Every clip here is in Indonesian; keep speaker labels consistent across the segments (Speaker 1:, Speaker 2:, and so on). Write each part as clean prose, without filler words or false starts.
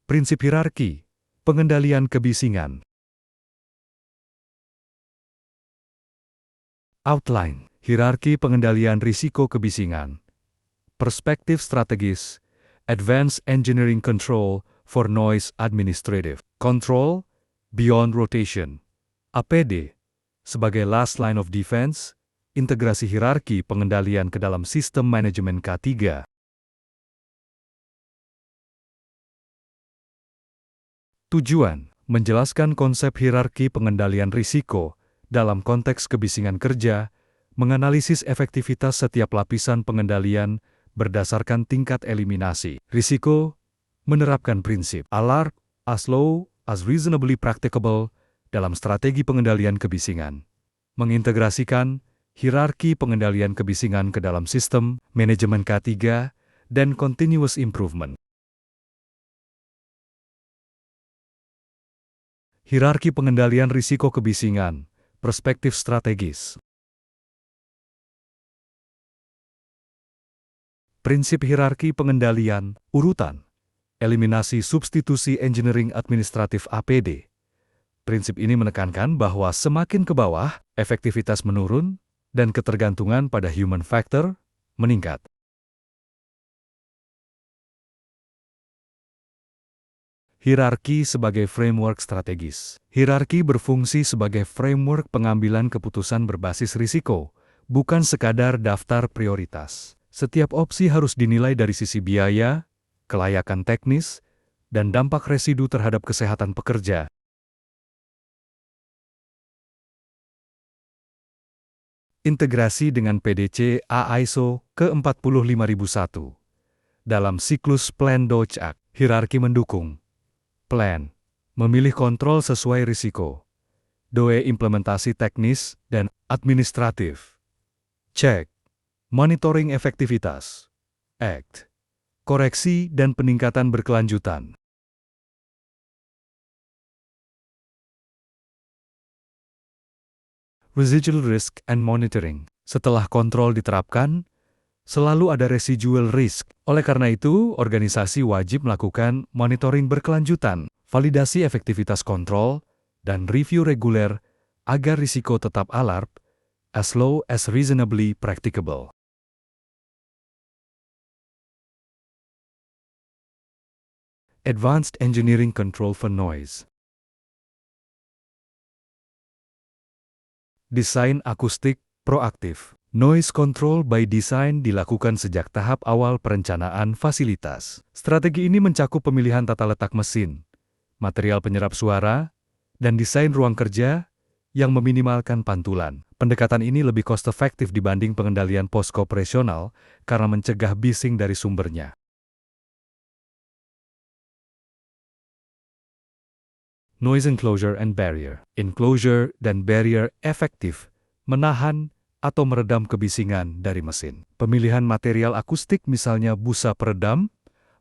Speaker 1: Prinsip hierarki, pengendalian kebisingan. Outline, hierarki pengendalian risiko kebisingan. Perspektif strategis, Advanced Engineering Control for Noise Administrative Control Beyond Rotation, APD, sebagai last line of defense, integrasi hierarki pengendalian ke dalam sistem manajemen K3. Tujuan, menjelaskan konsep hierarki pengendalian risiko dalam konteks kebisingan kerja, menganalisis efektivitas setiap lapisan pengendalian berdasarkan tingkat eliminasi risiko, menerapkan prinsip ALARP as low as reasonably practicable dalam strategi pengendalian kebisingan, mengintegrasikan hierarki pengendalian kebisingan ke dalam sistem manajemen K3 dan continuous improvement. Hierarki pengendalian risiko kebisingan, perspektif strategis. Prinsip hierarki pengendalian, urutan, eliminasi substitusi engineering administratif APD. Prinsip ini menekankan bahwa semakin ke bawah, efektivitas menurun, dan ketergantungan pada human factor meningkat. Hierarki sebagai framework strategis. Hierarki berfungsi sebagai framework pengambilan keputusan berbasis risiko, bukan sekadar daftar prioritas. Setiap opsi harus dinilai dari sisi biaya, kelayakan teknis, dan dampak residu terhadap kesehatan pekerja. Integrasi dengan PDC ISO ke-45001. Dalam siklus Plan DOCAC, hierarki mendukung Plan, memilih kontrol sesuai risiko. DOE implementasi teknis dan administratif. Cek, monitoring efektivitas. Act, koreksi dan peningkatan berkelanjutan. Residual risk and monitoring. Setelah kontrol diterapkan, selalu ada residual risk. Oleh karena itu, organisasi wajib melakukan monitoring berkelanjutan, validasi efektivitas kontrol, dan review reguler agar risiko tetap ALARP, as low as reasonably practicable. Advanced Engineering Control for Noise. Desain akustik proaktif. Noise control by design dilakukan sejak tahap awal perencanaan fasilitas. Strategi ini mencakup pemilihan tata letak mesin, material penyerap suara, dan desain ruang kerja yang meminimalkan pantulan. Pendekatan ini lebih cost-efektif dibanding pengendalian post-operasional karena mencegah bising dari sumbernya. Noise enclosure and barrier. Enclosure dan barrier efektif menahan atau meredam kebisingan dari mesin. Pemilihan material akustik misalnya busa peredam,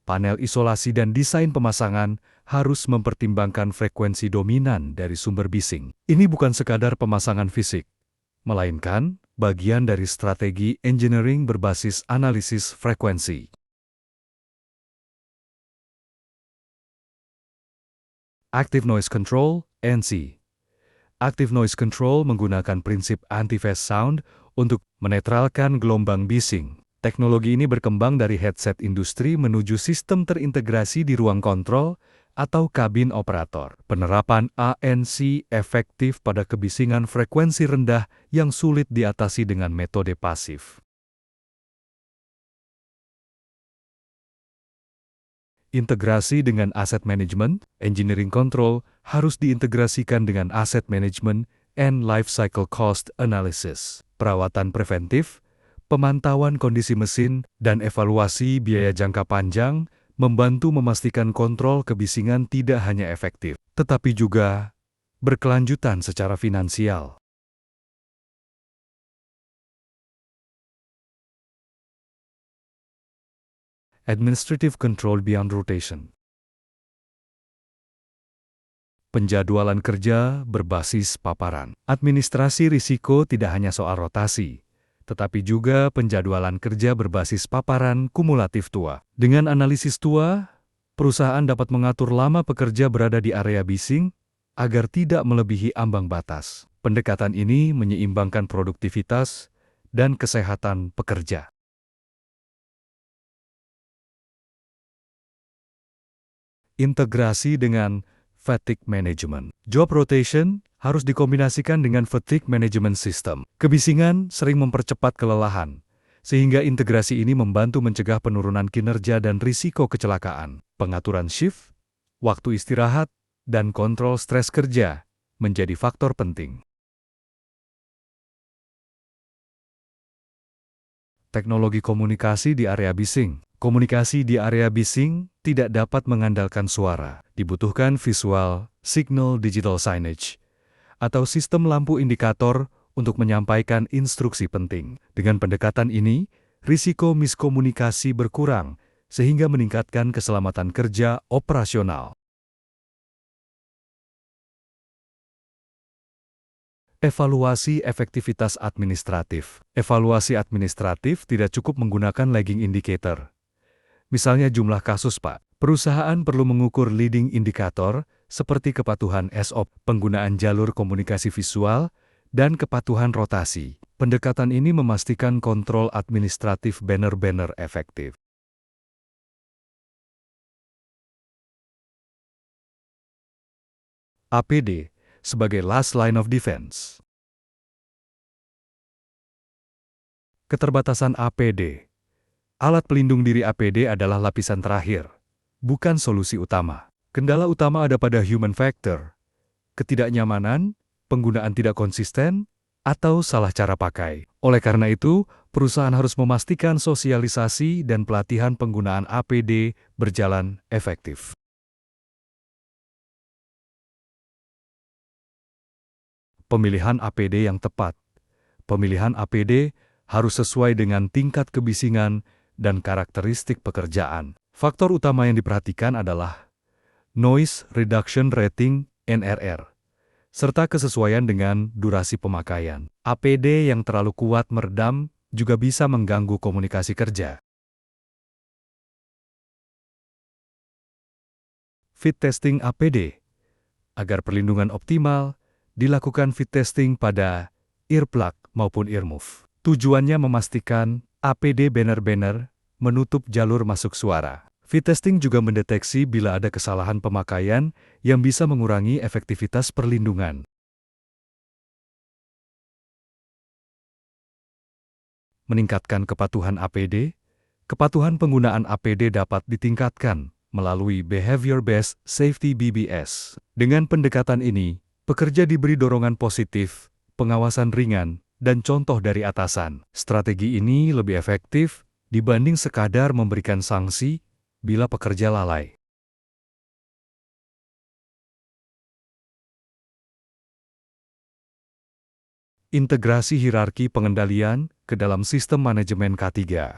Speaker 1: panel isolasi dan desain pemasangan harus mempertimbangkan frekuensi dominan dari sumber bising. Ini bukan sekadar pemasangan fisik, melainkan bagian dari strategi engineering berbasis analisis frekuensi. Active Noise Control, ANC. Active Noise Control menggunakan prinsip anti-phase sound untuk menetralkan gelombang bising. Teknologi ini berkembang dari headset industri menuju sistem terintegrasi di ruang kontrol atau kabin operator. Penerapan ANC efektif pada kebisingan frekuensi rendah yang sulit diatasi dengan metode pasif. Integrasi dengan aset manajemen, engineering control harus diintegrasikan dengan aset manajemen and life cycle cost analysis, perawatan preventif, pemantauan kondisi mesin, dan evaluasi biaya jangka panjang membantu memastikan kontrol kebisingan tidak hanya efektif, tetapi juga berkelanjutan secara finansial. Administrative Control Beyond Rotation. Penjadwalan kerja berbasis paparan. Administrasi risiko tidak hanya soal rotasi, tetapi juga penjadwalan kerja berbasis paparan kumulatif TUA. Dengan analisis TUA, Perusahaan dapat mengatur lama pekerja berada di area bising agar tidak melebihi ambang batas. Pendekatan ini menyeimbangkan produktivitas dan kesehatan pekerja. Integrasi dengan fatigue management. Job rotation harus dikombinasikan dengan fatigue management system. Kebisingan sering mempercepat kelelahan, sehingga integrasi ini membantu mencegah penurunan kinerja dan risiko kecelakaan. Pengaturan shift, waktu istirahat, dan kontrol stres kerja menjadi faktor penting. Teknologi komunikasi di area bising. Komunikasi di area bising tidak dapat mengandalkan suara. Dibutuhkan visual, signal digital signage, atau sistem lampu indikator untuk menyampaikan instruksi penting. Dengan pendekatan ini, risiko miskomunikasi berkurang sehingga meningkatkan keselamatan kerja operasional. Evaluasi efektivitas administratif. Evaluasi administratif tidak cukup menggunakan lagging indicator. Misalnya jumlah kasus, Pak. Perusahaan perlu mengukur leading indikator seperti kepatuhan SOP, penggunaan jalur komunikasi visual, dan kepatuhan rotasi. Pendekatan ini memastikan kontrol administratif benar-benar efektif. APD sebagai last line of defense. Keterbatasan APD. Alat pelindung diri APD adalah lapisan terakhir, bukan solusi utama. Kendala utama ada pada human factor, ketidaknyamanan, penggunaan tidak konsisten, atau salah cara pakai. Oleh karena itu, perusahaan harus memastikan sosialisasi dan pelatihan penggunaan APD berjalan efektif. Pemilihan APD yang tepat. Pemilihan APD harus sesuai dengan tingkat kebisingan dan karakteristik pekerjaan. Faktor utama yang diperhatikan adalah Noise Reduction Rating (NRR), serta kesesuaian dengan durasi pemakaian. APD yang terlalu kuat meredam juga bisa mengganggu komunikasi kerja. Fit testing APD. Agar perlindungan optimal, dilakukan fit testing pada earplug maupun earmuff. Tujuannya memastikan APD benar-benar menutup jalur masuk suara. Fit testing juga mendeteksi bila ada kesalahan pemakaian yang bisa mengurangi efektivitas perlindungan. Meningkatkan kepatuhan APD. Kepatuhan penggunaan APD dapat ditingkatkan melalui Behavior-Based Safety (BBS). Dengan pendekatan ini, pekerja diberi dorongan positif, pengawasan ringan, dan contoh dari atasan. Strategi ini lebih efektif dibanding sekadar memberikan sanksi bila pekerja lalai. Integrasi hierarki pengendalian ke dalam sistem manajemen K3.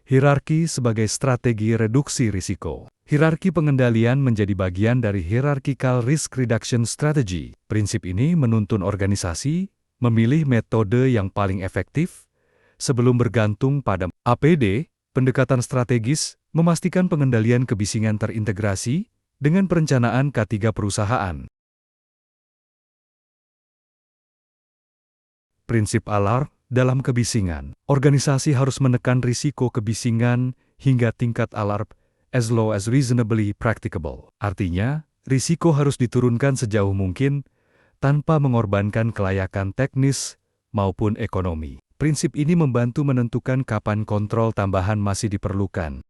Speaker 1: Hierarki sebagai strategi reduksi risiko. Hierarki pengendalian menjadi bagian dari Hierarchical Risk Reduction Strategy. Prinsip ini menuntun organisasi memilih metode yang paling efektif sebelum bergantung pada APD. Pendekatan strategis memastikan pengendalian kebisingan terintegrasi dengan perencanaan K3 perusahaan. Prinsip alarm dalam kebisingan. Organisasi harus menekan risiko kebisingan hingga tingkat alarm as low as reasonably practicable. Artinya, risiko harus diturunkan sejauh mungkin tanpa mengorbankan kelayakan teknis maupun ekonomi. Prinsip ini membantu menentukan kapan kontrol tambahan masih diperlukan.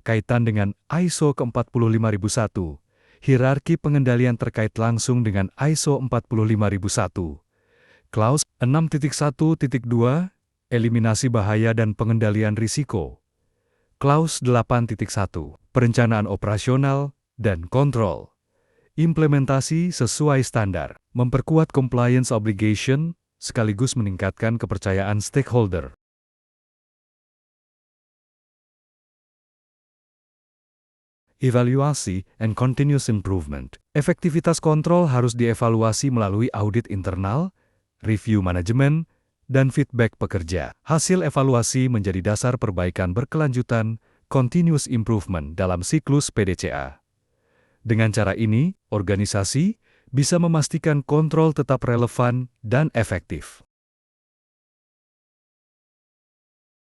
Speaker 1: Kaitan dengan ISO 45001, hierarki pengendalian terkait langsung dengan ISO 45001. Klaus 6.1.2, eliminasi bahaya dan pengendalian risiko. Klaus 8.1, perencanaan operasional dan kontrol. Implementasi sesuai standar, memperkuat compliance obligation, sekaligus meningkatkan kepercayaan stakeholder. Evaluasi and continuous improvement. Efektivitas kontrol harus dievaluasi melalui audit internal, review manajemen, dan feedback pekerja. Hasil evaluasi menjadi dasar perbaikan berkelanjutan, continuous improvement dalam siklus PDCA. Dengan cara ini, organisasi bisa memastikan kontrol tetap relevan dan efektif.